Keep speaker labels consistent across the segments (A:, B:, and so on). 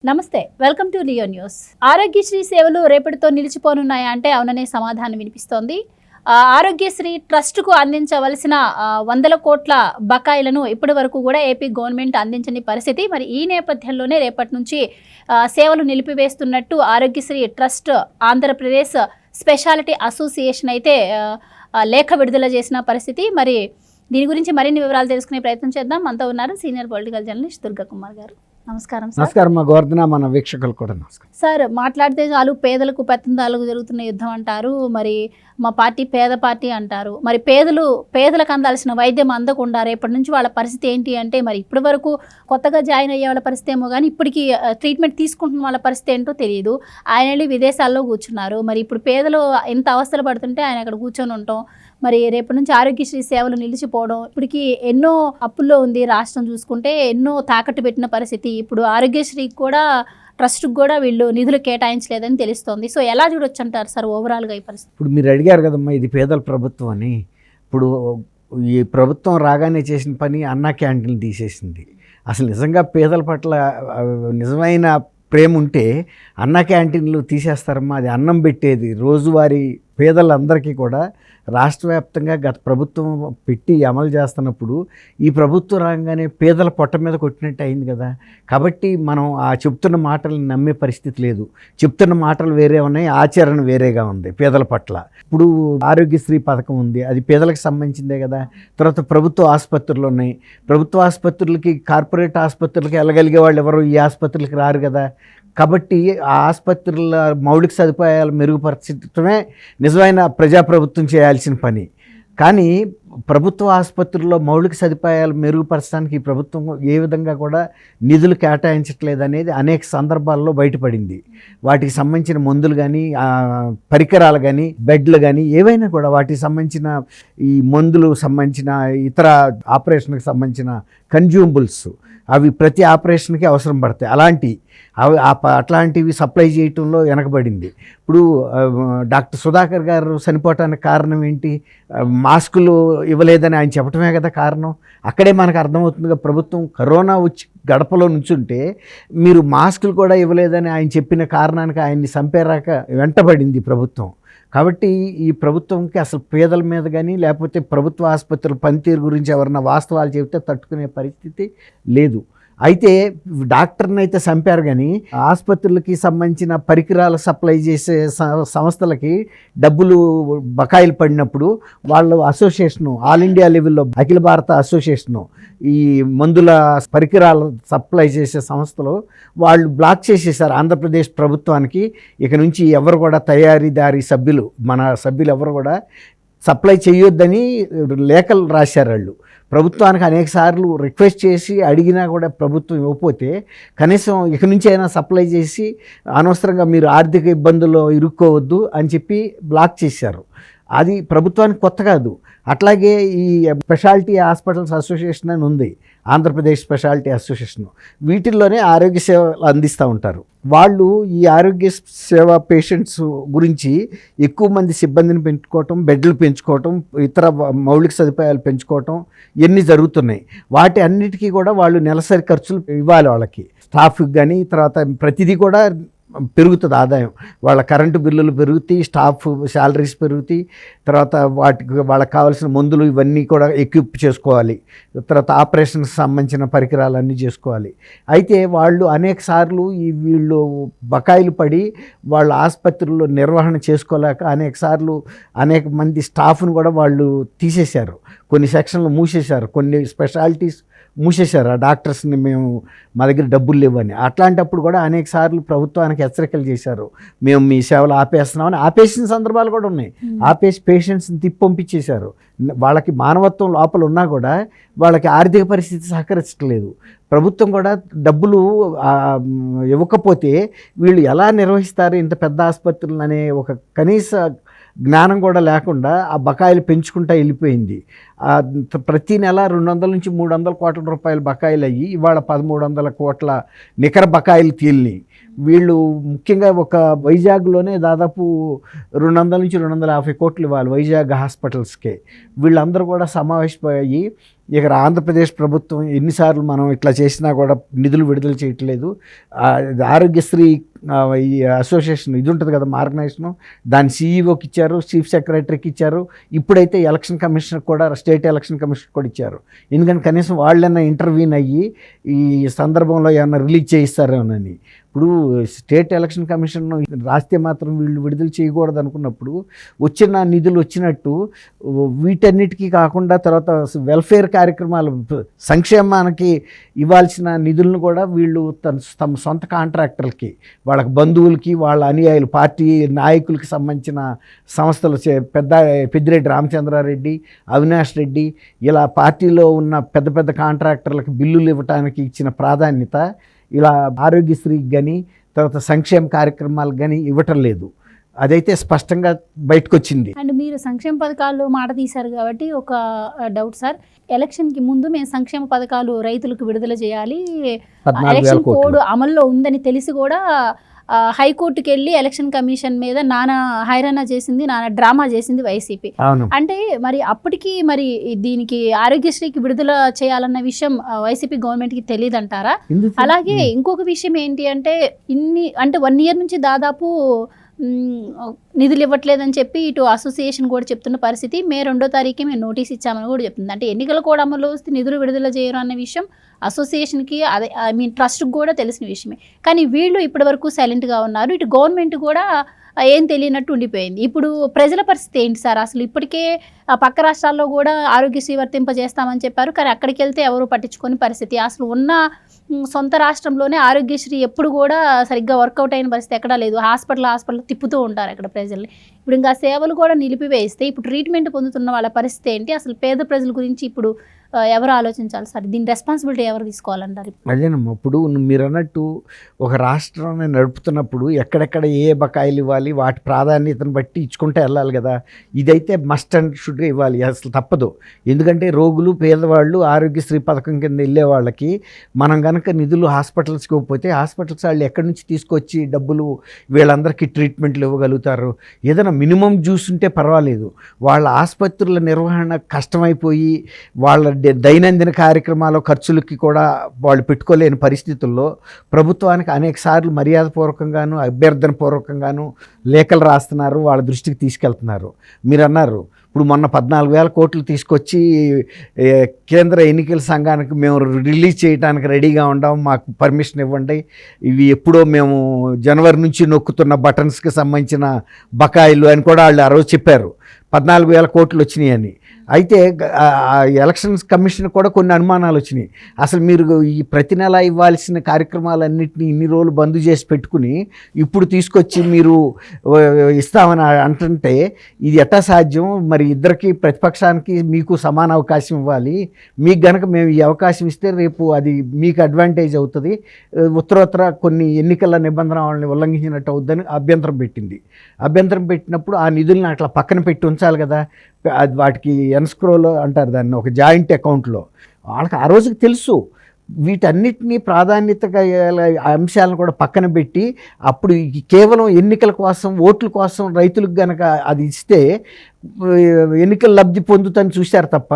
A: నమస్తే, welcome to Leo news. Aarogyasri సేవలు రేపటితో నిలిచిపోనున్నాయా అంటే అవుననే సమాధానం వినిపిస్తోంది. ఆరోగ్యశ్రీ ట్రస్టుకు అందించవలసిన 100 కోట్ల బకాయిలను ఇప్పటి వరకు కూడా ఏపీ గవర్నమెంట్ అందించని పరిస్థితి. మరి ఈ నేపథ్యంలోనే రేపటి నుంచి సేవలు నిలిపివేస్తున్నట్టు Aarogyasri trust Andhra Pradesh speciality association అయితే లేఖ విడుదల చేసిన పరిస్థితి. మరి దీని గురించి మరిన్ని వివరాలు తెలుసుకునే ప్రయత్నం చేద్దాం. మనతో ఉన్నారు senior political journalist Durga Kumar గారు. నమస్కారం సార్.
B: నమస్కారం మా గోవర్ధన, మన వీక్షకులు కూడా నమస్కారం
A: సార్. మాట్లాడితే చాలు పేదలకు పెత్తందాలకు జరుగుతున్న యుద్ధం అంటారు. మరి మా పార్టీ పేద పార్టీ అంటారు. మరి పేదలకు అందాల్సిన వైద్యం అందకుండా రేపటి నుంచి వాళ్ళ పరిస్థితి ఏంటి అంటే, మరి ఇప్పటి వరకు కొత్తగా జాయిన్ అయ్యే వాళ్ళ పరిస్థితి ఏమో కానీ ఇప్పటికీ ట్రీట్మెంట్ తీసుకుంటున్న వాళ్ళ పరిస్థితి ఏంటో తెలియదు. ఆయన వెళ్ళి విదేశాల్లో కూర్చున్నారు. మరి ఇప్పుడు పేదలు ఎంత అవస్థలు పడుతుంటే ఆయన అక్కడ కూర్చొని ఉంటాం. మరి రేపటి నుంచి ఆరోగ్యశ్రీ సేవలు నిలిచిపోవడం, ఇప్పటికీ ఎన్నో అప్పుల్లో ఉంది రాష్ట్రం. చూసుకుంటే ఎన్నో తాకట్టు పెట్టిన పరిస్థితి. ఇప్పుడు ఆరోగ్యశ్రీకి కూడా ట్రస్ట్కి కూడా వీళ్ళు నిధులు కేటాయించలేదని తెలుస్తోంది. సో ఎలా చూడొచ్చు అంటారు సార్ ఓవరాల్గా ఈ పరిస్థితి?
B: ఇప్పుడు మీరు అడిగారు కదమ్మా, ఇది పేదల ప్రభుత్వం అని. ఇప్పుడు ఈ ప్రభుత్వం రాగానే చేసిన పని అన్నా క్యాంటీన్లు తీసేసింది. అసలు నిజంగా పేదల పట్ల నిజమైన ప్రేమ ఉంటే అన్నా క్యాంటీన్లు తీసేస్తారమ్మా. అది అన్నం పెట్టేది రోజువారీ పేదలందరికీ కూడా రాష్ట్ర వ్యాప్తంగా గత ప్రభుత్వం పెట్టి అమలు చేస్తున్నప్పుడు ఈ ప్రభుత్వం రాగానే పేదల పొట్ట మీద కొట్టినట్టు అయింది కదా. కాబట్టి మనం ఆ చెప్తున్న మాటలను నమ్మే పరిస్థితి లేదు. చెప్తున్న మాటలు వేరే ఉన్నాయి, ఆచరణ వేరేగా ఉంది పేదల పట్ల. ఇప్పుడు ఆరోగ్యశ్రీ పథకం ఉంది, అది పేదలకు సంబంధించిందే కదా. తర్వాత ప్రభుత్వ ఆసుపత్రులు ఉన్నాయి. ప్రభుత్వ ఆసుపత్రులకి కార్పొరేట్ ఆసుపత్రులకి వెళ్ళగలిగే వాళ్ళు ఎవరు ఈ ఆసుపత్రులకి రారు కదా. కాబట్టి ఆ ఆసుపత్రుల మౌలిక సదుపాయాలు మెరుగుపరచడమే నిజమైన ప్రజాప్రభుత్వం చేయాల్సిన పని. కానీ ప్రభుత్వ ఆసుపత్రుల్లో మౌలిక సదుపాయాలు మెరుగుపరచడానికి ఈ ప్రభుత్వం ఏ విధంగా కూడా నిధులు కేటాయించట్లేదు అనేది అనేక సందర్భాల్లో బయటపడింది. వాటికి సంబంధించిన మందులు కానీ, పరికరాలు కానీ, బెడ్లు కానీ ఏవైనా కూడా వాటికి సంబంధించిన ఈ మందులు సంబంధించిన ఇతర ఆపరేషన్కి సంబంధించిన కన్జ్యూమబుల్స్ అవి ప్రతి ఆపరేషన్కి అవసరం పడతాయి. అట్లాంటివి సప్లై చేయటంలో వెనకబడింది. ఇప్పుడు డాక్టర్ సుధాకర్ గారు చనిపోవటానికి కారణం ఏంటి? మాస్కులు ఇవ్వలేదని ఆయన చెప్పటమే కదా కారణం. అక్కడే మనకు అర్థమవుతుందిగా, ప్రభుత్వం కరోనా వచ్చి గడపలో నుంచుంటే మీరు మాస్కులు కూడా ఇవ్వలేదని ఆయన చెప్పిన కారణానికి ఆయన్ని చంపేరాక వెంటబడింది ప్రభుత్వం. కాబట్టి ఈ ప్రభుత్వంకి అసలు పేదల మీద కానీ లేకపోతే ప్రభుత్వ ఆసుపత్రుల పనితీరు గురించి ఎవరన్నా వాస్తవాలు చెబితే తట్టుకునే పరిస్థితి లేదు. అయితే డాక్టర్ని అయితే చంపారు, కానీ ఆసుపత్రులకి సంబంధించిన పరికరాలు సప్లై చేసే సంస్థలకి డబ్బులు బకాయిలు పడినప్పుడు వాళ్ళు అసోసియేషను, ఆల్ ఇండియా లెవెల్లో అఖిల భారత అసోసియేషను, ఈ మందుల పరికరాలు సప్లై చేసే సంస్థలు వాళ్ళు బ్లాక్ చేసేసారు ఆంధ్రప్రదేశ్ ప్రభుత్వానికి. ఇక నుంచి ఎవరు కూడా తయారీదారి సభ్యులు, మన సభ్యులు ఎవరు కూడా సప్లై చేయొద్దని లేఖలు రాశారు వాళ్ళు ప్రభుత్వానికి. అనేక సార్లు రిక్వెస్ట్ చేసి అడిగినా కూడా ప్రభుత్వం ఇవ్వకపోతే కనీసం ఇక నుంచి అయినా సప్లై చేసి అనవసరంగా మీరు ఆర్థిక ఇబ్బందుల్లో ఇరుక్కోవద్దు అని చెప్పి బ్లాక్ చేశారు. అది ప్రభుత్వానికి కొత్త కాదు. అట్లాగే ఈ స్పెషాలిటీ హాస్పిటల్స్ అసోసియేషన్ అని ఉంది, ఆంధ్రప్రదేశ్ స్పెషాలిటీ అసోసియేషన్. వీటిల్లోనే ఆరోగ్య సేవలు అందిస్తూ ఉంటారు. వాళ్ళు ఈ ఆరోగ్య సేవ పేషెంట్స్ గురించి ఎక్కువ మంది సిబ్బందిని పెంచుకోవటం, బెడ్లు పెంచుకోవటం, ఇతర మౌలిక సదుపాయాలు పెంచుకోవటం ఇవన్నీ జరుగుతున్నాయి. వాటి అన్నిటికీ కూడా వాళ్ళు నెలసరి ఖర్చులు ఇవ్వాలి వాళ్ళకి, స్టాఫ్కి కానీ. తర్వాత ప్రతిదీ కూడా పెరుగుతుంది ఆదాయం. వాళ్ళ కరెంటు బిల్లులు పెరుగుతాయి, స్టాఫ్ శాలరీస్ పెరుగుతాయి, తర్వాత వాళ్ళకి కావాల్సిన మందులు ఇవన్నీ కూడా ఎక్విప్ చేసుకోవాలి, తర్వాత ఆపరేషన్కి సంబంధించిన పరికరాలన్నీ చేసుకోవాలి. అయితే వాళ్ళు అనేక సార్లు వీళ్ళు బకాయిలు పడి వాళ్ళ ఆసుపత్రుల్లో నిర్వహణ చేసుకోలేక అనేక మంది స్టాఫ్ను కూడా వాళ్ళు తీసేశారు. కొన్ని సెక్షన్లు మూసేశారు, కొన్ని స్పెషాలిటీస్ మూసేశారు. ఆ డాక్టర్స్ని మా దగ్గర డబ్బులు లేవని. అట్లాంటప్పుడు కూడా అనేక సార్లు ప్రభుత్వానికి హెచ్చరికలు చేశారు, మేము మీ సేవలు ఆపేస్తున్నామని. ఆపేసిన సందర్భాలు కూడా ఉన్నాయి. ఆపేసి పేషెంట్స్ని తిప్పంపించేశారు. వాళ్ళకి మానవత్వం లోపల ఉన్నా కూడా వాళ్ళకి ఆర్థిక పరిస్థితి సహకరించట్లేదు. ప్రభుత్వం కూడా డబ్బులు ఇవ్వకపోతే వీళ్ళు ఎలా నిర్వహిస్తారు ఇంత పెద్ద ఆసుపత్రులు అనే ఒక కనీస జ్ఞానం కూడా లేకుండా ఆ బకాయిలు పెంచుకుంటూ వెళ్ళిపోయింది. ప్రతి నెల 200 నుంచి 300 కోట్ల రూపాయల బకాయిలు అయ్యి ఇవాళ 1300 కోట్ల నికర బకాయిలు తేలినాయి. వీళ్ళు ముఖ్యంగా ఒక వైజాగ్లోనే దాదాపు 200 నుంచి 250 కోట్లు ఇవ్వాలి వైజాగ్ హాస్పిటల్స్కే. వీళ్ళందరూ కూడా సమావేశమయ్యి ఇక్కడ ఆంధ్రప్రదేశ్ ప్రభుత్వం ఎన్నిసార్లు మనం ఇట్లా చేసినా కూడా నిధులు విడుదల చేయట్లేదు, ఆరోగ్యశ్రీ ఈ అసోసియేషన్ ఇది ఉంటుంది కదా ఆర్గనైజేషను, దాని సీఈఓకి ఇచ్చారు, చీఫ్ సెక్రటరీకి ఇచ్చారు, ఇప్పుడైతే ఎలక్షన్ కమిషనర్ కూడా స్టేట్ ఎలక్షన్ కమిషనర్ కూడా ఇచ్చారు. ఎందుకంటే కనీసం వాళ్ళైనా ఇంటర్వ్యూన్ అయ్యి ఈ సందర్భంలో ఏమన్నా రిలీజ్ చేయిస్తారేమోనని. ఇప్పుడు స్టేట్ ఎలక్షన్ కమిషన్ రాస్తే మాత్రం వీళ్ళు విడుదల చేయకూడదు అనుకున్నప్పుడు వచ్చిన నిధులు వచ్చినట్టు వీటన్నిటికీ కాకుండా తర్వాత వెల్ఫేర్ కార్యక్రమాలు సంక్షేమానికి ఇవ్వాల్సిన నిధులను కూడా వీళ్ళు తమ సొంత కాంట్రాక్టర్లకి, వాళ్ళకి బంధువులకి, వాళ్ళ అనుయాయులు, పార్టీ నాయకులకి సంబంధించిన సంస్థలు పెద్దిరెడ్డి రామచంద్రారెడ్డి, అవినాష్ రెడ్డి ఇలా పార్టీలో ఉన్న పెద్ద పెద్ద కాంట్రాక్టర్లకు బిల్లులు ఇవ్వడానికి ఇచ్చిన ప్రాధాన్యత ఇలా ఆరోగ్యశ్రీకి కానీ తర్వాత సంక్షేమ కార్యక్రమాలకు కానీ ఇవ్వటం లేదు. అదైతే స్పష్టంగా బయటకు వచ్చింది.
A: అండ్ మీరు సంక్షేమ పథకాలు మాట తీశారు కాబట్టి ఒక డౌట్ సార్, ఎలక్షన్కి ముందు మేము సంక్షేమ పథకాలు రైతులకు విడుదల చేయాలి,
B: 14,000
A: ఎలక్షన్
B: కోట్లు
A: కోడ్ అమల్లో ఉందని తెలిసి కూడా హైకోర్టుకి వెళ్ళి ఎలక్షన్ కమిషన్ మీద నానా హైరానా చేసింది, నానా డ్రామా చేసింది వైసీపీ.
B: అవును.
A: అంటే మరి అప్పటికి మరి దీనికి ఆరోగ్యశ్రీకి విడుదల చేయాలన్న విషయం వైసీపీ గవర్నమెంట్కి తెలియదంటారా? అలాగే ఇంకొక విషయం ఏంటి అంటే 1 ఇయర్ నుంచి దాదాపు నిధులు ఇవ్వట్లేదని చెప్పి ఇటు అసోసియేషన్ కూడా చెప్తున్న పరిస్థితి. మే 2వ తారీఖు మేము నోటీస్ ఇచ్చామని కూడా చెప్తుంది. అంటే ఎన్నికల కోడ్ అమల్లో వస్తే నిధులు విడుదల చేయరు అన్న విషయం అసోసియేషన్కి అదే ట్రస్ట్కి కూడా తెలిసిన విషయమే. కానీ వీళ్ళు ఇప్పటి వరకు సైలెంట్గా ఉన్నారు. ఇటు గవర్నమెంట్ కూడా ఏం తెలియనట్టు ఉండిపోయింది. ఇప్పుడు ప్రజల పరిస్థితి ఏంటి సార్? అసలు ఇప్పటికే పక్క రాష్ట్రాల్లో కూడా ఆరోగ్యశ్రీ వర్తింపజేస్తామని చెప్పారు, కానీ అక్కడికి వెళ్తే ఎవరు పట్టించుకొని పరిస్థితి. అసలు ఉన్న సొంత రాష్ట్రంలోనే ఆరోగ్యశ్రీ ఎప్పుడు కూడా సరిగ్గా వర్కౌట్ అయిన పరిస్థితి ఎక్కడా లేదు. హాస్పిటల్ తిప్పుతూ ఉంటారు అక్కడ ప్రజల్ని. ఇప్పుడు ఇంకా సేవలు కూడా నిలిపివేస్తే ఇప్పుడు ట్రీట్మెంట్ పొందుతున్న వాళ్ళ పరిస్థితి ఏంటి? అసలు పేద ప్రజల గురించి ఇప్పుడు ఎవరు ఆలోచించాలి సార్? దీని రెస్పాన్సిబిలిటీ ఎవరు తీసుకోవాలంటారు?
B: అదేనమ్మా, ఇప్పుడు మీరు అన్నట్టు ఒక రాష్ట్రాన్ని నడుపుతున్నప్పుడు ఎక్కడెక్కడ ఏ బకాయిలు ఇవ్వాలి వాటి ప్రాధాన్యతను బట్టి ఇచ్చుకుంటే వెళ్ళాలి కదా. ఇదైతే మస్ట్ అండ్ షుడ్గా ఇవ్వాలి, అసలు తప్పదు. ఎందుకంటే రోగులు, పేదవాళ్ళు ఆరోగ్యశ్రీ పథకం కింద వెళ్ళే వాళ్ళకి మనం కనుక నిధులు హాస్పిటల్స్కి ఇవ్వకపోతే హాస్పిటల్స్ వాళ్ళు ఎక్కడి నుంచి తీసుకొచ్చి డబ్బులు వీళ్ళందరికీ ట్రీట్మెంట్లు ఇవ్వగలుగుతారు? ఏదైనా మినిమం చూస్తుంటే పర్వాలేదు. వాళ్ళ ఆసుపత్రుల నిర్వహణ కష్టమైపోయి వాళ్ళ దైనందిన కార్యక్రమాల ఖర్చులకి కూడా వాళ్ళు పెట్టుకోలేని పరిస్థితుల్లో ప్రభుత్వానికి అనేక సార్లు మర్యాదపూర్వకంగాను అభ్యర్థనపూర్వకంగాను లేఖలు రాస్తున్నారు, వాళ్ళ దృష్టికి తీసుకెళ్తున్నారు. మీరు అన్నారు ఇప్పుడు మొన్న 14,000 కోట్లు తీసుకొచ్చి కేంద్ర ఎన్నికల సంఘానికి మేము రిలీజ్ చేయడానికి రెడీగా ఉండాం, మాకు పర్మిషన్ ఇవ్వండి, ఇవి ఎప్పుడో మేము జనవరి నుంచి నొక్కుతున్న బటన్స్కి సంబంధించిన బకాయిలు అని కూడా వాళ్ళు ఆ రోజు చెప్పారు. 14,000 కోట్లు వచ్చినాయి అని. అయితే ఎలక్షన్స్ కమిషన్ కూడా కొన్ని అనుమానాలు వచ్చినాయి. అసలు మీరు ఈ ప్రతి నెల ఇవ్వాల్సిన కార్యక్రమాలన్నింటినీ ఇన్ని రోజులు బంద్ చేసి పెట్టుకుని ఇప్పుడు తీసుకొచ్చి మీరు ఇస్తామని అంటుంటే ఇది ఎట్టా సాధ్యం? మరి ఇద్దరికి, ప్రతిపక్షానికి మీకు సమాన అవకాశం ఇవ్వాలి. మీకు గనక మేము ఈ అవకాశం ఇస్తే రేపు అది మీకు అడ్వాంటేజ్ అవుతుంది, ఉత్తరోత్తర కొన్ని ఎన్నికల నిబంధనలను ఉల్లంఘించినట్టు అవుద్దని అభ్యంతరం పెట్టింది. అభ్యంతరం పెట్టినప్పుడు ఆ నిధులను అట్లా పక్కన పెట్టి ఉంచాలి కదా. అది వాటికి ఎన్స్క్రోలో అంటారు దాన్ని, ఒక జాయింట్ అకౌంట్లో. వాళ్ళకి ఆ రోజుకి తెలుసు వీటన్నిటినీ ప్రాధాన్యతగా అంశాలను కూడా పక్కన పెట్టి అప్పుడు కేవలం ఎన్నికల కోసం, ఓట్ల కోసం రైతులకు గనక అది ఇస్తే ఎన్నికల లబ్ధి పొందుతని చూశారు తప్ప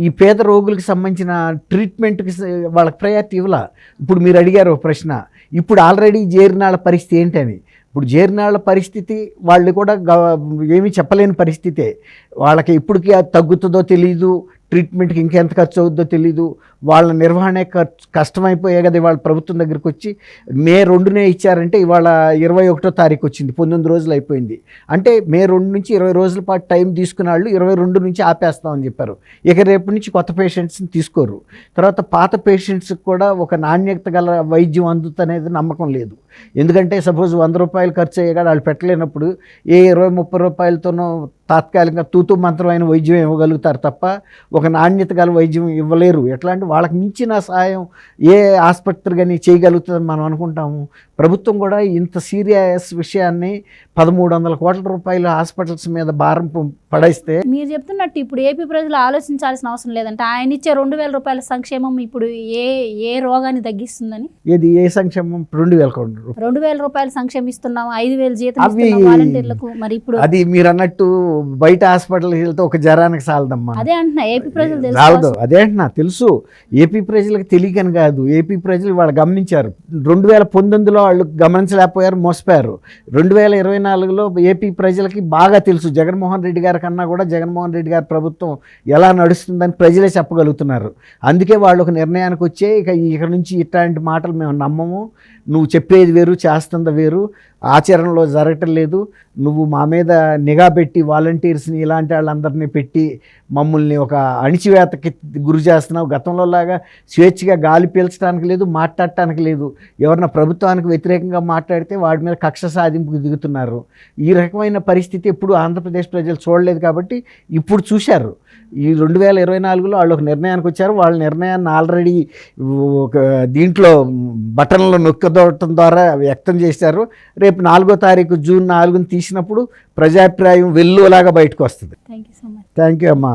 B: ఈ పేద రోగులకు సంబంధించిన ట్రీట్మెంట్కి వాళ్ళకి ప్రయారిటీ ఇవ్వాల. ఇప్పుడు మీరు అడిగారు ప్రశ్న, ఇప్పుడు ఆల్రెడీ చేరినాళ్ళ పరిస్థితి ఏంటని. ఇప్పుడు చేరినాళ్ళ పరిస్థితి వాళ్ళు కూడా ఏమీ చెప్పలేని పరిస్థితే. వాళ్ళకి ఇప్పటికీ అది తగ్గుతుందో తెలీదు, ట్రీట్మెంట్కి ఇంకెంత ఖర్చు అవుద్దో తెలీదు, వాళ్ళ నిర్వహణే కష్టమైపోయాయి కదా. ఇవాళ ప్రభుత్వం దగ్గరికి వచ్చి మే 2నే ఇచ్చారంటే ఇవాళ 21వ తారీఖు వచ్చింది, 19 రోజులు అయిపోయింది. అంటే మే 2 నుంచి 20 రోజుల పాటు టైం తీసుకున్న వాళ్ళు 22 నుంచి ఆపేస్తామని చెప్పారు. ఇక రేపు నుంచి కొత్త పేషెంట్స్ని తీసుకోరు. తర్వాత పాత పేషెంట్స్కి కూడా ఒక నాణ్యత గల వైద్యం అందుతనేది నమ్మకం లేదు. ఎందుకంటే సపోజ్ 100 రూపాయలు ఖర్చు అయ్యేగా వాళ్ళు పెట్టలేనప్పుడు ఏ 20-30 రూపాయలతోనో తాత్కాలికంగా తూతు మంత్రమైన వైద్యం ఇవ్వగలుగుతారు తప్ప ఒక నాణ్యత గల వైద్యం ఇవ్వలేరు. ఎట్లా అంటే వాళ్ళకి మించిన సహాయం ఏ ఆసుపత్రి కానీ చేయగలుగుతుందని మనం అనుకుంటాము. ప్రభుత్వం కూడా ఇంత సీరియస్ విషయాన్ని 1,300 కోట్ల రూపాయల హాస్పిటల్స్ మీద భారం పడేస్తే,
A: మీరు చెప్తున్నట్టు ఇప్పుడు ఏపీ ప్రజలు ఆలోచించాల్సిన అవసరం లేదంటే ఆయన ఇచ్చే 2,000 రూపాయల సంక్షేమం ఇప్పుడు ఏ రోగాన్ని తగ్గిస్తుందని?
B: ఏది ఏ సంక్షేమం? 2,000 కోట్లు
A: 2,000 రూపాయలు సంక్షేమం ఇస్తున్నాం, 5,000 జీతం
B: అవి
A: ఇస్తున్నాం వాలంటీర్లకు. మరి ఇప్పుడు
B: అది మీరు అన్నట్టు బయట హాస్పిటల్కి వెళ్తే ఒక జ్వరానికి సాలదమ్మా.
A: అదే అంటున్నా, ఏపీ ప్రజలు
B: రాదు. అదే అంటున్నా, తెలుసు. ఏపీ ప్రజలకు తెలియకని కాదు, ఏపీ ప్రజలు వాళ్ళు గమనించారు. 2019లో వాళ్ళు గమనించలేకపోయారు, మోసపోయారు. 2024లో ఏపీ ప్రజలకి బాగా తెలుసు. జగన్మోహన్ రెడ్డి గారి కన్నా కూడా జగన్మోహన్ రెడ్డి గారి ప్రభుత్వం ఎలా నడుస్తుందని ప్రజలే చెప్పగలుగుతున్నారు. అందుకే వాళ్ళు ఒక నిర్ణయానికి వచ్చే ఇక నుంచి ఇట్లాంటి మాటలు మేము నమ్మము, నువ్వు చెప్పేది వేరు చేస్తుంది వేరు, ఆచరణలో జరగటం లేదు, నువ్వు మా మీద నిఘా పెట్టి వాలంటీర్స్ని ఇలాంటి వాళ్ళందరినీ పెట్టి మమ్మల్ని ఒక అణిచివేతకి గురి చేస్తున్నావు. గతంలో లాగా స్వేచ్ఛగా గాలి పీల్చడానికి లేదు, మాట్లాడటానికి లేదు. ఎవరన్నా ప్రభుత్వానికి వ్యతిరేకంగా మాట్లాడితే వాడి మీద కక్ష సాధింపుకు దిగుతున్నారు. ఈ రకమైన పరిస్థితి ఎప్పుడు ఆంధ్రప్రదేశ్ ప్రజలు చూడలేదు కాబట్టి ఇప్పుడు చూశారు. ఈ 2024లో వాళ్ళు ఒక నిర్ణయానికి వచ్చారు. వాళ్ళ నిర్ణయాన్ని ఆల్రెడీ ఒక దీంట్లో బటన్లో నొక్కదోవటం ద్వారా వ్యక్తం చేశారు. రేపు 4వ తారీఖు జూన్ 4ని తీసినప్పుడు ప్రజాభిప్రాయం వెల్లులాగా బయటకు వస్తుంది.
A: Thank you so much.
B: Thank you అమ్మా.